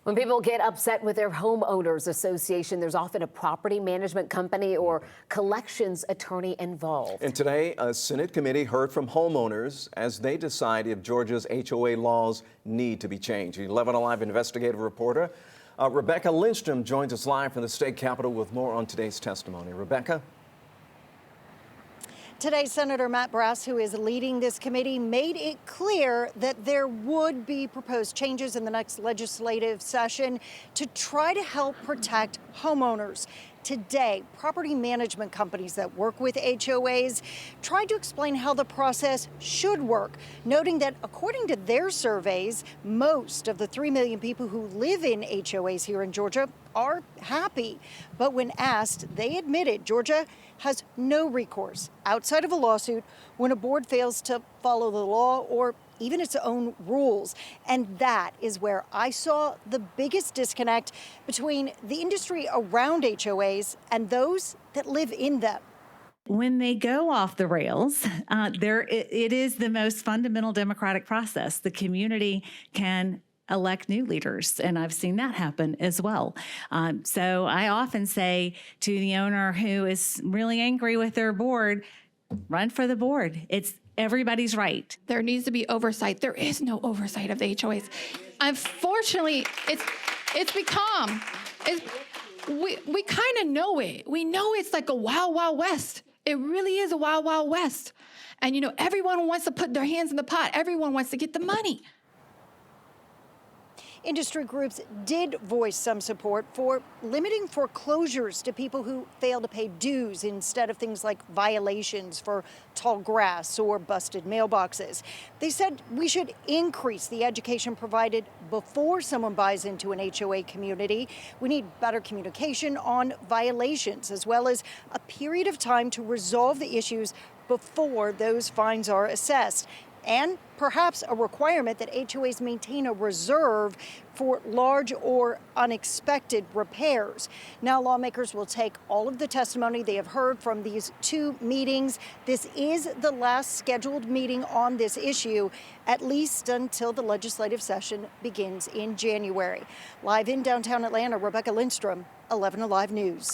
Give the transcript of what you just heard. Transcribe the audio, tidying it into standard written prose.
When people get upset with their homeowners association, there's often a property management company or collections attorney involved. And today, a Senate committee heard from homeowners as they decide if Georgia's HOA laws need to be changed. 11 Alive investigative reporter Rebecca Lindstrom joins us live from the state capitol with more on today's testimony. Rebecca? Today, Senator Matt Brass, who is leading this committee, made it clear that there would be proposed changes in the next legislative session to try to help protect homeowners. Today, property management companies that work with HOAs tried to explain how the process should work, noting that according to their surveys, most of the 3 million people who live in HOAs here in Georgia are happy. But when asked, they admitted Georgia has no recourse outside of a lawsuit when a board fails to follow the law or even its own rules. And that is where I saw the biggest disconnect between the industry around HOAs and those that live in them. When they go off the rails, it is the most fundamental democratic process. The community can elect new leaders, and I've seen that happen as well. So I often say to the owner who is really angry with their board, run for the board. It's everybody's right. There needs to be oversight. There is no oversight of the HOAs. Unfortunately, we kind of know it. We know it's like a wild, wild west. It really is a wild, wild west. And everyone wants to put their hands in the pot. Everyone wants to get the money. Industry groups did voice some support for limiting foreclosures to people who fail to pay dues instead of things like violations for tall grass or busted mailboxes. They said we should increase the education provided before someone buys into an HOA community. We need better communication on violations, as well as a period of time to resolve the issues before those fines are assessed. And perhaps a requirement that HOAs maintain a reserve for large or unexpected repairs. Now, lawmakers will take all of the testimony they have heard from these two meetings. This is the last scheduled meeting on this issue, at least until the legislative session begins in January. Live in downtown Atlanta, Rebecca Lindstrom, 11 Alive News.